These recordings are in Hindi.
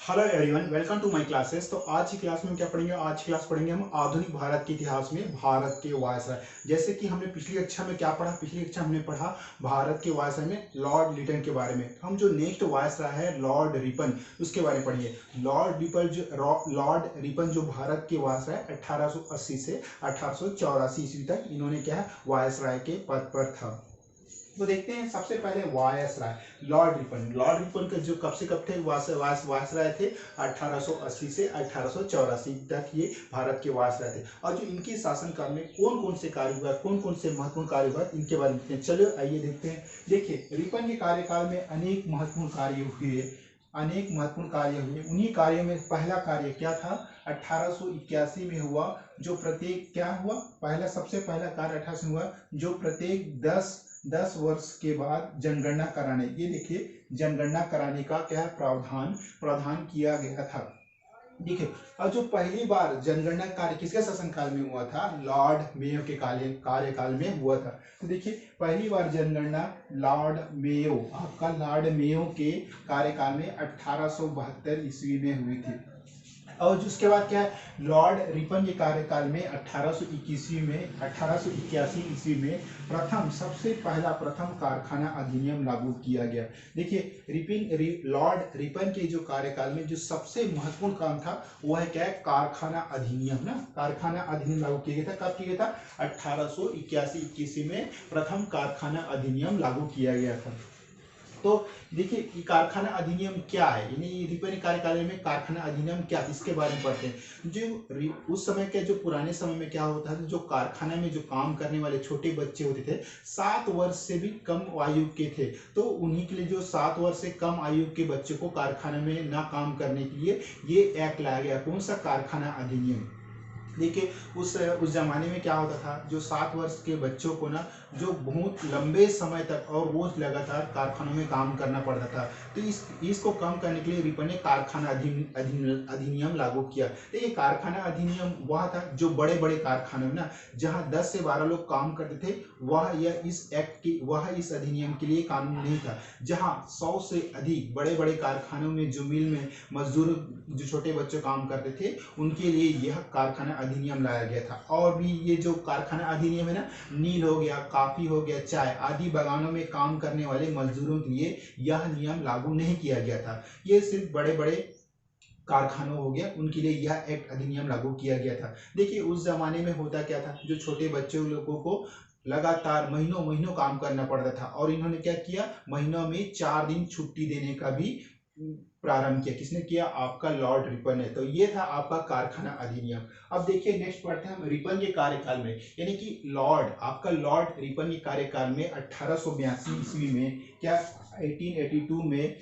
Hello everyone, welcome to my classes. तो आज की क्लास में क्या पढ़ेंगे? आज की क्लास पढ़ेंगे हम आधुनिक भारत के इतिहास में भारत के वायसराय। जैसे कि हमने पिछली कक्षा में क्या पढ़ा, पिछली कक्षा हमने पढ़ा भारत के वायसराय में लॉर्ड लिटन के बारे में। हम जो नेक्स्ट वायसराय है लॉर्ड रिपन, उसके बारे में पढ़िए। लॉर्ड रिपन जो भारत के वायसराय 1880 से 1884 ईस्वी तक इन्होंने क्या है वायसराय के पद पर था। तो देखते हैं सबसे पहले वायसराय लॉर्ड रिपन के जो कब से कब थे वायसराय थे 1880 से 1884 तक ये भारत के वायसराय थे। और जो इनके शासनकाल में कौन कौन से कार्य हुआ, कौन कौन से महत्वपूर्ण कार्य हुआ, इनके बारे में देखते हैं। चलो आइए देखते हैं। देखिए, रिपन के कार्यकाल में अनेक महत्वपूर्ण कार्य हुए, अनेक महत्वपूर्ण कार्य हुए। उन्हीं कार्यों में पहला कार्य क्या था, 1881 में हुआ, जो प्रत्येक क्या हुआ, पहला सबसे पहला कार्य 1880 हुआ, जो प्रत्येक 10 वर्ष के बाद जनगणना कराने, ये देखिए जनगणना कराने का क्या प्रावधान प्रावधान किया गया था। देखिए, और जो पहली बार जनगणना कार्य किसके शासनकाल में हुआ था, लॉर्ड मेयो के कार्यकाल में हुआ था। तो देखिए, पहली बार जनगणना लॉर्ड मेयो, आपका लॉर्ड मेयो के कार्यकाल में 1872 ईस्वी में हुई थी। और जिसके बाद क्या है, लॉर्ड रिपन के कार्यकाल में 1881 ईस्वी में सबसे पहला प्रथम कारखाना अधिनियम लागू किया गया। देखिए, लॉर्ड रिपन के जो कार्यकाल में जो सबसे महत्वपूर्ण काम था वह है क्या है, कारखाना अधिनियम ना, कारखाना अधिनियम लागू किया गया था। कब किया गया था, 1881 में प्रथम कारखाना अधिनियम लागू किया गया था। तो देखिए, कारखाना अधिनियम क्या है, यानी रिपन कार्यकाल में कारखाना अधिनियम क्या, इसके बारे में पढ़ते हैं। जो उस समय के, जो पुराने समय में क्या होता था, जो कारखाना में जो काम करने वाले छोटे बच्चे होते थे 7 वर्ष से भी कम आयु के थे, तो उन्हीं के लिए जो 7 वर्ष से कम आयु के बच्चों को कारखाने में ना काम करने के लिए ये एक्ट लाया गया। कौन सा, कारखाना अधिनियम। देखिए, उस जमाने में क्या होता था, जो 7 वर्ष के बच्चों को ना जो बहुत लंबे समय तक और रोज लगातार कारखानों में काम करना पड़ता था, तो इसको कम करने के लिए रिपन ने कारखाना अधिनियम लागू किया। देखिए, कारखाना अधिनियम वह था जो बड़े बड़े कारखानों में ना, जहाँ 10 से 12 लोग काम करते थे, वह इस अधिनियम के लिए कानून नहीं था। जहाँ 100 से अधिक बड़े बड़े कारखानों में, जो मिल में मजदूर, जो छोटे बच्चे काम करते थे, उनके लिए यह कारखाना अधिनियम लाया गया था। और भी ये जो कारखाना अधिनियम है ना, नील हो गया, कॉफी हो गया, चाय आदि बागानों में काम करने वाले मजदूरों के लिए यह नियम लागू नहीं किया गया था। ये सिर्फ बड़े बड़े कारखानों हो गया, उनके लिए यह एक्ट अधिनियम लागू किया गया था। देखिए, उस जमाने में होता क्या था, जो छोटे बच्चे लोगों को लगातार महीनों महीनों काम करना पड़ता था, और इन्होंने क्या किया, महीनों में 4 दिन छुट्टी देने का भी प्रारंभ किया। किसने किया, आपका लॉर्ड रिपन ने। तो ये था आपका कारखाना अधिनियम। अब देखिए, नेक्स्ट पढ़ते हैं हम रिपन के कार्यकाल में, यानी कि लॉर्ड रिपन के कार्यकाल में 1882 ईस्वी में क्या, 1882 में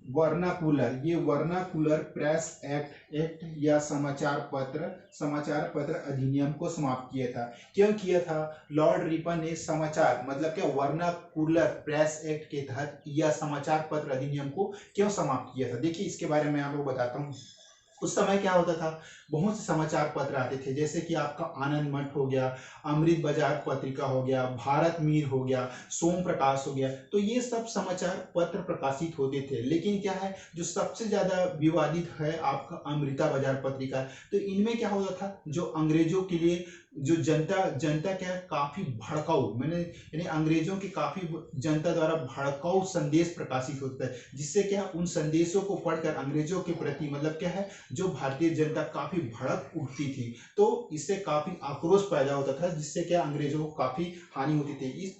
वर्नाकुलर, ये वर्नाकुलर प्रेस एक्ट या समाचार पत्र अधिनियम को समाप्त किया था। क्यों किया था, लॉर्ड रिपन ने समाचार मतलब क्या, वर्नाकुलर प्रेस एक्ट के तहत या समाचार पत्र अधिनियम को क्यों समाप्त किया था। देखिए, इसके बारे में आपको बताता हूँ। उस समय क्या होता था, बहुत से समाचार पत्र आते थे, जैसे कि आपका आनंद मठ हो गया, अमृत बाजार पत्रिका हो गया, भारत मीर हो गया, सोम प्रकाश हो गया। तो ये सब समाचार पत्र प्रकाशित होते थे। लेकिन क्या है, जो सबसे ज्यादा विवादित है आपका अमृता बाजार पत्रिका। तो इनमें क्या होता था, जो अंग्रेजों के लिए, जो जनता क्या है, काफी भड़काऊ, मैंने यानी अंग्रेजों के काफी जनता द्वारा भड़काऊ संदेश प्रकाशित होता है, जिससे क्या, उन संदेशों को पढ़कर अंग्रेजों के प्रति मतलब क्या है, जो भारतीय जनता काफी भड़क उठती थी। तो इससे काफी आक्रोश पैदा होता था, जिससे क्या, अंग्रेजों को काफी हानि होती थी।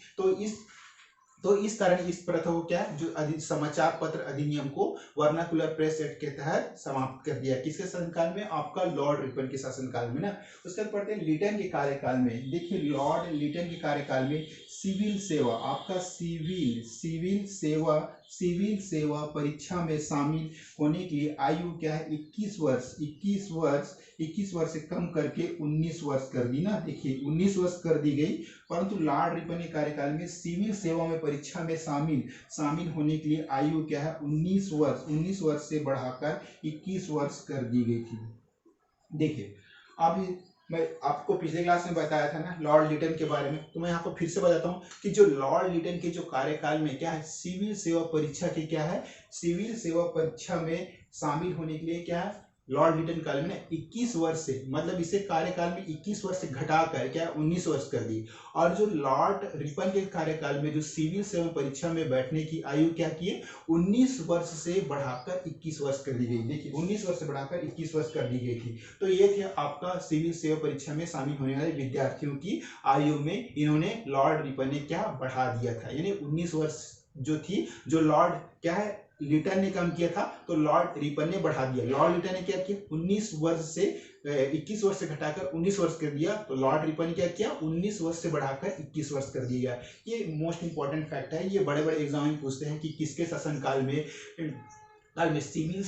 तो इस कारण इस प्रथा को क्या, जो समाचार पत्र अधिनियम को वर्नाकुलर प्रेस एक्ट के तहत समाप्त कर दिया। किसके शासनकाल में, आपका लॉर्ड रिपन के शासनकाल में ना। उसके बाद पढ़ते हैं लिटन के कार्यकाल में। देखिए, लॉर्ड लिटन के कार्यकाल में सिविल सेवा, आपका सिविल सेवा परीक्षा में शामिल होने के लिए आयु क्या है, 21 वर्ष से कम करके 19 वर्ष कर दी ना। देखिए, 19 वर्ष कर दी गई, परंतु लॉर्ड रिपन के कार्यकाल में सिविल सेवा में परीक्षा में शामिल होने के लिए आयु क्या है, 19 वर्ष से बढ़ाकर 21 वर्ष कर दी गई थी। देखिए, अब मैं आपको पिछले क्लास में बताया था ना लॉर्ड लिटन के बारे में, तो मैं यहाँ पर फिर से बताता हूँ कि जो लॉर्ड लिटन के जो कार्यकाल में क्या है, सिविल सेवा परीक्षा की क्या है, सिविल सेवा परीक्षा में शामिल होने के लिए क्या है, लॉर्ड लिटन काल में 21 वर्ष से, मतलब इसे कार्यकाल में 21 वर्ष से घटाकर क्या 19 वर्ष कर दी। और जो लॉर्ड रिपन के कार्यकाल में जो सिविल सेवा परीक्षा में बैठने की आयु क्या की, 19 वर्ष से बढ़ाकर 21 वर्ष कर दी गई। देखिए 19 वर्ष से बढ़ाकर 21 वर्ष कर दी गई थी। तो ये थे आपका सिविल सेवा परीक्षा में शामिल होने वाले विद्यार्थियों की आयु में इन्होंने लॉर्ड रिपन ने क्या बढ़ा दिया था, यानी 19 वर्ष जो थी, जो लॉर्ड क्या है लिटन ने कम किया था तो लॉर्ड रिपन ने बढ़ा दिया। लॉर्ड लिटन ने क्या किया, 19 वर्ष से 21 वर्ष से घटाकर 19 वर्ष कर दिया, तो लॉर्ड रिपन ने क्या किया, 19 वर्ष से बढ़ाकर 21 वर्ष कर दिया। ये मोस्ट इंपॉर्टेंट फैक्ट है, ये बड़े बड़े एग्जाम में पूछते हैं कि किसके शासनकाल में सिविल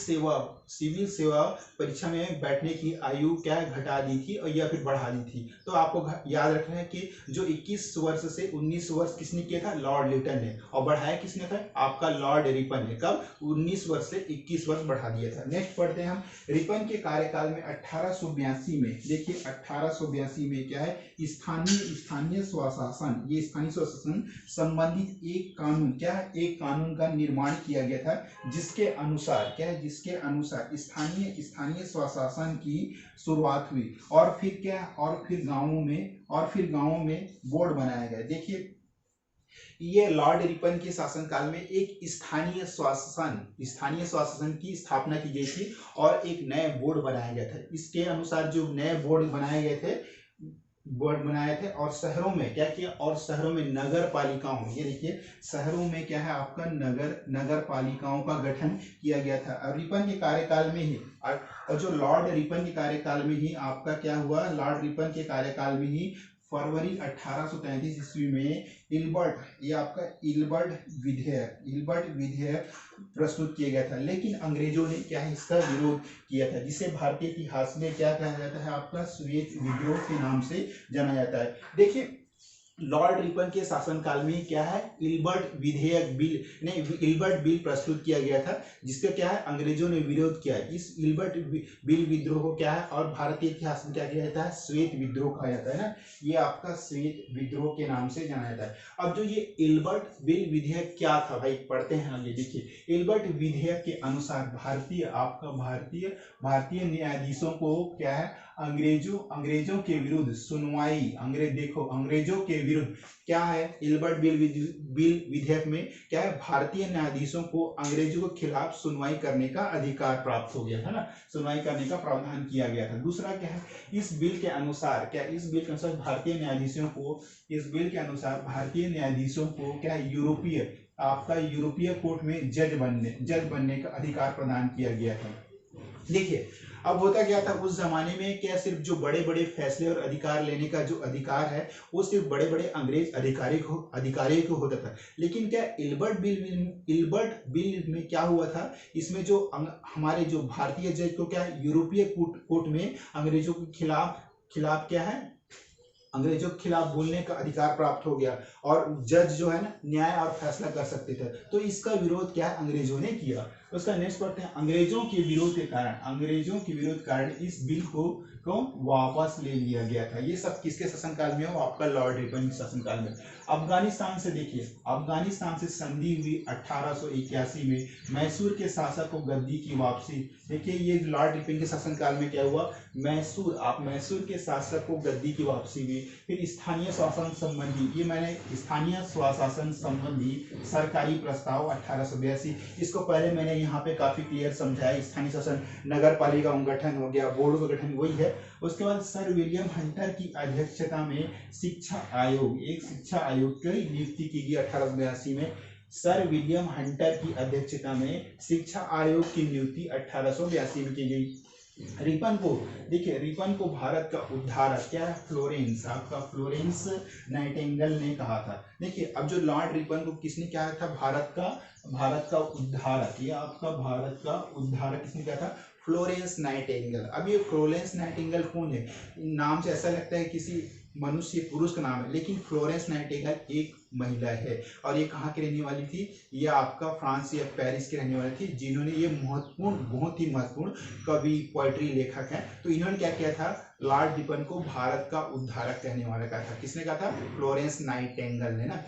सेवा परीक्षा में बैठने की आयु क्या घटा दी थी और या फिर बढ़ा दी थी। तो आपको याद रखना है कि जो 21 वर्ष से 19 वर्ष किसने किया था, लॉर्ड लिटन ने, और बढ़ाया किसने था, आपका लॉर्ड रिपन ने। कब, 19 वर्ष से 21 वर्ष बढ़ा दिया था। नेक्स्ट पढ़ते हैं हम, रिपन के कार्यकाल में 1882 में, देखिए 1882 में क्या है, स्थानीय स्वशासन, ये स्थानीय स्वशासन संबंधित एक कानून क्या है, एक कानून का निर्माण किया गया था, जिसके अनुसार क्या है, जिसके अनुसार स्थानीय स्वशासन की शुरुआत हुई। और फिर क्या, और फिर गांवों में बोर्ड बनाया गया। देखिए ये लॉर्ड रिपन के शासनकाल में एक स्थानीय स्वशासन की स्थापना की गई थी और एक नए बोर्ड बनाया गया था। इसके अनुसार जो नए बोर्ड बनाए थे और शहरों में क्या किया, और शहरों में नगर पालिकाओं, ये देखिए शहरों में क्या है आपका नगर पालिकाओं का गठन किया गया था। और रिपन के कार्यकाल में ही, और जो लॉर्ड रिपन के कार्यकाल में ही आपका क्या हुआ, लॉर्ड रिपन के कार्यकाल में ही फरवरी 1833 ईस्वी में इल्बर्ट विधेयक प्रस्तुत किया गया था। लेकिन अंग्रेजों ने क्या है, इसका विरोध किया था, जिसे भारतीय इतिहास में क्या कहा जाता है, आपका श्वेत विद्रोह के नाम से जाना जाता है। देखिए लॉर्ड रिपन के शासनकाल में क्या है, इल्बर्ट बिल प्रस्तुत किया गया था, जिसका क्या है अंग्रेजों ने विरोध किया। इस इल्बर्ट बिल विद्रोह को क्या है, और भारतीय इतिहास में क्या किया जाता है, श्वेत विद्रोह कहा जाता है ना, ये आपका श्वेत विद्रोह के नाम से जाना जाता है। अब जो ये इल्बर्ट बिल विधेयक क्या था भाई, पढ़ते हैं आगे। देखिए इल्बर्ट विधेयक के अनुसार भारतीय न्यायाधीशों को क्या है, अंग्रेजों के विरुद्ध सुनवाई, अंग्रेजों के विरुद्ध क्या है, इल्बर्ट बिल विधेयक में क्या है, भारतीय न्यायाधीशों को अंग्रेजों के खिलाफ सुनवाई करने का अधिकार प्राप्त हो गया है ना, सुनवाई करने का प्रावधान किया गया था। दूसरा क्या है, इस बिल के अनुसार भारतीय न्यायाधीशों को क्या यूरोपीय कोर्ट में जज बनने का अधिकार प्रदान किया गया था। देखिए अब होता क्या था उस जमाने में, क्या सिर्फ जो बड़े बड़े फैसले और अधिकार लेने का जो अधिकार है वो सिर्फ बड़े बड़े अंग्रेज अधिकारियों को होता था। लेकिन क्या इल्बर्ट बिल में क्या हुआ था, इसमें जो हमारे जो भारतीय जज को क्या यूरोपीय कोर्ट में अंग्रेजों के खिलाफ क्या है, अंग्रेजों के खिलाफ बोलने का अधिकार प्राप्त हो गया, और जज जो है ना न्याय और फैसला कर सकते थे। तो इसका विरोध क्या है, अंग्रेजों ने किया। उसका नेक्स्ट पढ़ते हैं, अंग्रेजों के विरोध के कारण इस बिल को वापस ले लिया गया था। ये सब किसके शासनकाल में हो, आपका लॉर्ड रिपन के शासनकाल में। अफगानिस्तान से देखिए, अफगानिस्तान से संधि हुई 1881 में, मैसूर के शासक को गद्दी की वापसी। देखिए ये लॉर्ड रिपन के शासनकाल में क्या हुआ, मैसूर के शासक को गद्दी की वापसी हुई। फिर स्थानीय स्वशासन संबंधी सरकारी प्रस्ताव 1882, इसको पहले मैंने यहाँ पे काफी क्लियर समझाया। स्थानीय शासन, नगर पालिका गठन हो गया, बोर्ड का गठन वही है। उसके बाद सर विलियम हंटर की अध्यक्षता में शिक्षा आयोग की नियुक्ति की गई 1882 में। सर विलियम हंटर की अध्यक्षता में शिक्षा आयोग की नियुक्ति 1882 में की गई। रिपन को भारत का उद्धारक क्या है, फ्लोरेंस नाइटिंगेल ने कहा था। देखिए अब जो लॉर्ड रिपन को किसने कहा था, भारत का उद्धारक, ये आपका भारत का उद्धारक किसने कहा था, फ्लोरेंस नाइटिंगेल। अब ये फ्लोरेंस नाइटिंगेल कौन है, नाम से ऐसा लगता है किसी मनुष्य पुरुष का नाम है, लेकिन फ्लोरेंस नाइटिंगेल एक महिला है। और ये कहाँ की रहने वाली थी, ये आपका फ्रांस या पेरिस की रहने वाली थी, जिन्होंने ये बहुत ही महत्वपूर्ण कवि, पोएट्री लेखक हैं। तो इन्होंने क्या किया था, लॉर्ड रिपन को भारत का उद्धारक कहने वाला कहा था। किसने कहा था, फ्लोरेंस नाइटिंगेल ने ना।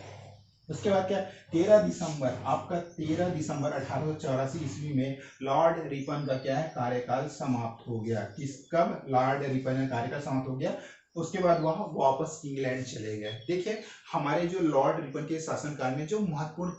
उसके बाद क्या, 13 दिसंबर आपका 13 दिसंबर 1884 ईस्वी में लॉर्ड रिपन का क्या है, कार्यकाल समाप्त हो गया। किस कब लॉर्ड रिपन का कार्यकाल समाप्त हो गया, उसके बाद वह वापस इंग्लैंड चले गए। देखिए हमारे जो लॉर्ड रिपन के शासनकाल में जो महत्वपूर्ण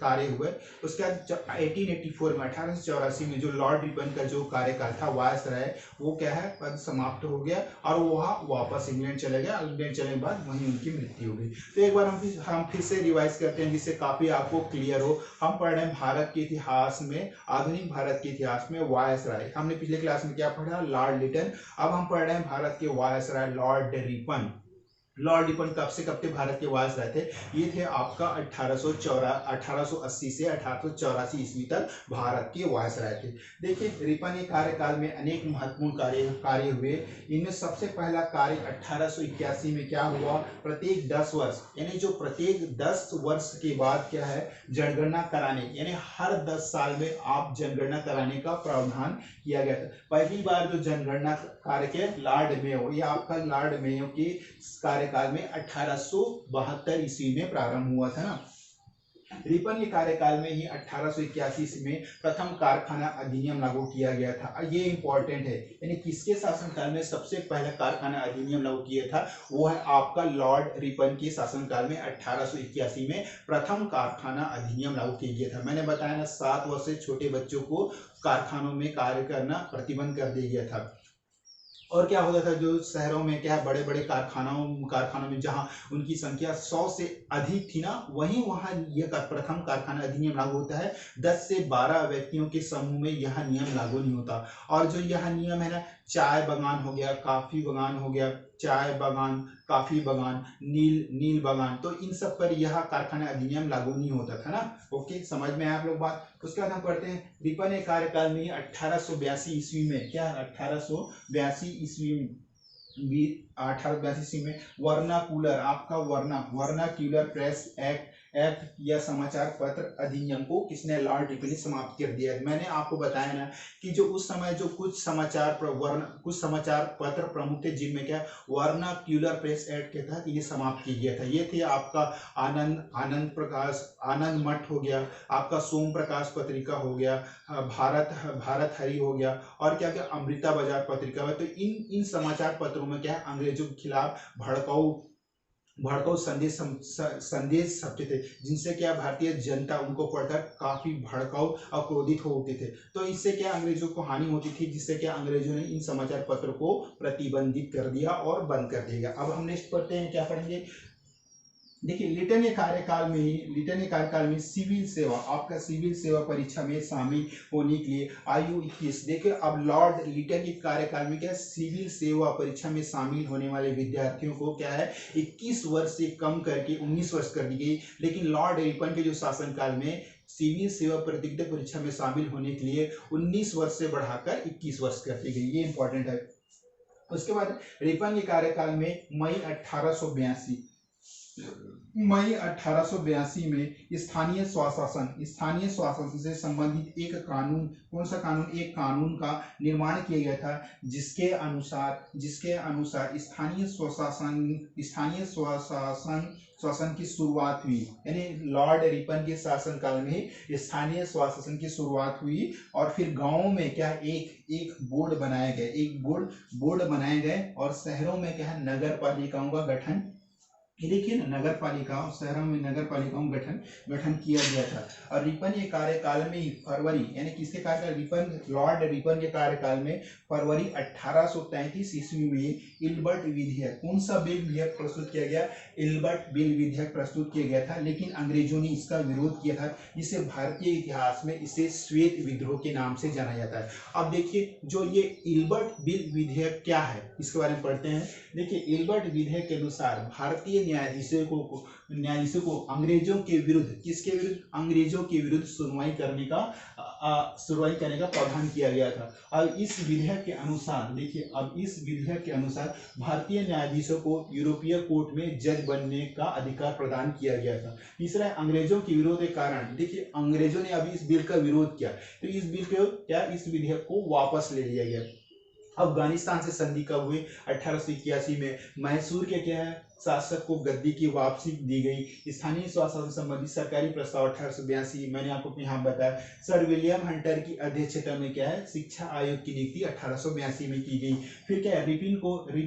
कार्य हुए, उसके बाद 1884 में 1884 में जो लॉर्ड रिपन का जो कार्यकाल था वायसराय, वो क्या है, पद समाप्त हो गया और वह वापस इंग्लैंड चले गया। इंग्लैंड चलने के बाद वहीं उनकी मृत्यु हो गई। तो एक बार हम फिर से रिवाइज करते हैं जिससे काफी आपको क्लियर हो। हम पढ़ रहे हैं भारत के इतिहास में, आधुनिक भारत के इतिहास में वायसराय, हमने पिछले क्लास में क्या पढ़ा, लॉर्ड लिटन। अब हम पढ़ रहे हैं भारत के viceroy Lord Ripon. Lord Ripon कब से कब तक भारत के वायसराय थे, ये थे आपका 1880 से 1884 ईस्वी तक भारत के वायसराय थे। देखिए रिपन के कार्यकाल में अनेक महत्वपूर्ण कार्य हुए। इनमें सबसे पहला कार्य 1881 में क्या हुआ, प्रत्येक 10 वर्ष यानी जो प्रत्येक 10 वर्ष के बाद क्या है, जनगणना कराने, यानी हर 10 साल में आप जनगणना कराने का प्रावधान किया गया था। पहली बार जो जनगणना कार्य के लॉर्ड मेयो, ये आपका लॉर्ड मेयो की कार्यकाल में 1872 ईस्वी में प्रारंभ हुआ था ना। रिपन के कार्यकाल में ही 1881 में प्रथम कारखाना अधिनियम लागू किया गया था। ये इंपॉर्टेंट है, यानी किसके शासनकाल में सबसे पहला कारखाना अधिनियम लागू किया था, वो है आपका लॉर्ड रिपन के शासनकाल में 1881 में प्रथम कारखाना अधिनियम लागू किया गया था। मैंने बताया ना 7 वर्ष से छोटे बच्चों को कारखानों में कार्य करना प्रतिबंध कर दिया गया था। और क्या होता था, जो शहरों में क्या बड़े बड़े कारखानों में जहां उनकी संख्या 100 से अधिक थी ना, वहां यह प्रथम कारखाना अधिनियम लागू होता है। 10 से 12 व्यक्तियों के समूह में यह नियम लागू नहीं होता। और जो यह नियम है ना, चाय बागान हो गया, काफी बागान हो गया, चाय बागान, काफी बागान, नील बागान, तो इन सब पर यह कारखाना अधिनियम लागू नहीं होता था ना। ओके, समझ में आया आप लोग बात। उसके बाद हम पढ़ते हैं रिपन के कार्यकाल में 1882 ईस्वी में क्या, 1882 ईस्वी में 1882 ईस्वी में वर्नाकुलर, आपका वर्नाक्यूलर प्रेस एक्ट या समाचार पत्र अधिनियम को किसने, लॉर्ड रिपन ने समाप्त कर दिया। मैंने आपको बताया ना कि जो उस समय जो कुछ समाचार पत्र प्रमुख थे, जिनमें क्या वर्नाक्यूलर प्रेस एक्ट के तहत इन्हें समाप्त किया गया था। ये थे आपका आनंद मठ हो गया, आपका सोम प्रकाश पत्रिका हो गया, भारत हरि हो गया, और क्या क्या अमृता बाजार पत्रिका है। तो इन समाचार पत्रों में क्या है, अंग्रेजों के खिलाफ भड़काऊ संदेश छपते थे, जिनसे क्या भारतीय जनता उनको पढ़कर काफी भड़काऊ और क्रोधित हो उठते थे। तो इससे क्या अंग्रेजों को हानि होती थी, जिससे क्या अंग्रेजों ने इन समाचार पत्रों को प्रतिबंधित कर दिया और बंद कर दिया। अब हम नेक्स्ट पढ़ते हैं, क्या पढ़ेंगे, देखिए लिटन के कार्यकाल में सिविल सेवा, आपका सिविल सेवा परीक्षा में शामिल होने के लिए आयु 21। देखिए अब लॉर्ड लिटन के कार्यकाल में क्या, सिविल सेवा परीक्षा में शामिल होने वाले विद्यार्थियों को क्या है, 21 वर्ष से कम करके 19 वर्ष कर दी गई। लेकिन लॉर्ड रिपन के जो शासनकाल में सिविल सेवा प्रतियोगिता परीक्षा में शामिल होने के लिए 19 वर्ष से बढ़ाकर 21 वर्ष कर दी गई। ये इंपॉर्टेंट है। उसके बाद रिपन के कार्यकाल में मई 1882 में स्थानीय स्वशासन से संबंधित एक कानून, कौन सा कानून, एक कानून का निर्माण किया गया था, जिसके अनुसार स्थानीय स्वशासन की शुरुआत हुई। यानी लॉर्ड रिपन के शासनकाल में स्थानीय स्वशासन की शुरुआत हुई, और फिर गांवों में क्या एक बोर्ड बनाए गए, और शहरों में क्या है, नगर पालिकाओं का गठन, ये देखिए ना, नगर पालिकाओं, शहरों में नगर पालिकाओं का गठन किया गया था। और रिपन के कार्यकाल में ही फरवरी, यानी किसके कार्यकाल, लॉर्ड रिपन के कार्यकाल में फरवरी 1833 ईस्वी में इल्बर्ट विधेयक, कौन सा बिल विधेयक प्रस्तुत किया गया, इल्बर्ट बिल विधेयक प्रस्तुत किया गया था। लेकिन अंग्रेजों ने इसका विरोध किया था, जिसे भारतीय इतिहास में इसे श्वेत विद्रोह के नाम से जाना जाता है। अब देखिए जो ये इल्बर्ट बिल विधेयक क्या है, इसके बारे में पढ़ते हैं। देखिए इल्बर्ट विधेयक के अनुसार भारतीय न्यायाधीशों को अंग्रेजों के विरुद्ध, किसके विरुद्ध, अंग्रेजों के विरुद्ध सुनवाई करने का प्रावधान किया गया था। अब इस विधेयक के अनुसार, देखिए अब इस विधेयक के अनुसार भारतीय न्यायाधीशों को यूरोपीय कोर्ट में जज बनने का अधिकार प्रदान किया गया था। तीसरा, अंग्रेजों के विरोध के कारण, देखिए अंग्रेजों ने अभी इस बिल का विरोध किया, तो इस विधेयक को वापस ले लिया गया। अफगानिस्तान से संधि कब हुई, 1881 में। मैसूर के क्या है, शासक को गद्दी की वापसी दी गई। स्थानीय स्वशासन संबंधी सरकारी प्रस्ताव 1882, मैंने आपको यहाँ बताया। सर विलियम हंटर की अध्यक्षता में क्या है, शिक्षा आयोग की नियुक्ति 1882 में की गई। फिर क्या है,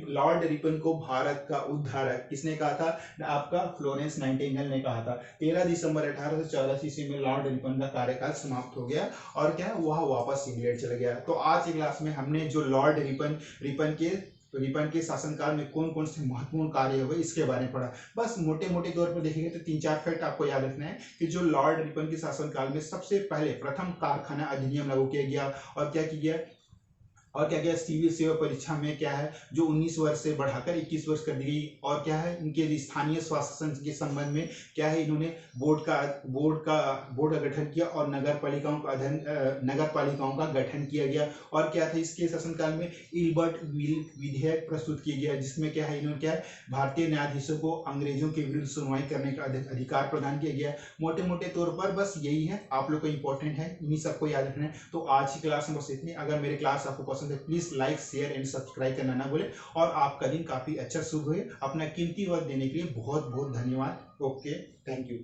लॉर्ड रिपन को भारत का उद्धारक किसने कहा था, आपका फ्लोरेंस नाइटिंगेल ने कहा था। 13 दिसंबर 1884 ईस्वी में लॉर्ड रिपन का कार्यकाल समाप्त हो गया और क्या वह वापस इंग्लैंड चला गया। तो आज की क्लास में हमने जो लॉर्ड रिपन के शासनकाल में कौन कौन से महत्वपूर्ण कार्य हुए इसके बारे में पढ़ा। बस मोटे मोटे तौर पर देखेंगे तो 3-4 फैक्ट आपको याद रखना है कि जो लॉर्ड रिपन के शासनकाल में सबसे पहले प्रथम कारखाना अधिनियम लागू किया गया और क्या किया गया, और क्या क्या सिविल सेवा परीक्षा में क्या है जो 19 वर्ष से बढ़ाकर 21 वर्ष कर दी गई। और क्या है इनके स्थानीय स्वशासन के संबंध में क्या है, इन्होंने बोर्ड का गठन किया और नगर पालिकाओं का गठन किया गया। और क्या था, इसके शासनकाल में इल्बर्ट विल विधेयक प्रस्तुत किया गया जिसमें क्या है, इन्होंने क्या है भारतीय न्यायाधीशों को अंग्रेजों के विरुद्ध सुनवाई करने का अधिकार प्रदान किया गया। मोटे मोटे तौर पर बस यही है, आप लोग को इंपॉर्टेंट है, इन्हीं सबको याद रखना है। तो आज की क्लास में बस इतनी। अगर मेरे क्लास आपको पसंद है please like share and subscribe करना ना भूलें। और आपका दिन काफी अच्छा शुभ हो। अपना कीमती वक्त देने के लिए बहुत बहुत धन्यवाद। Okay, thank you.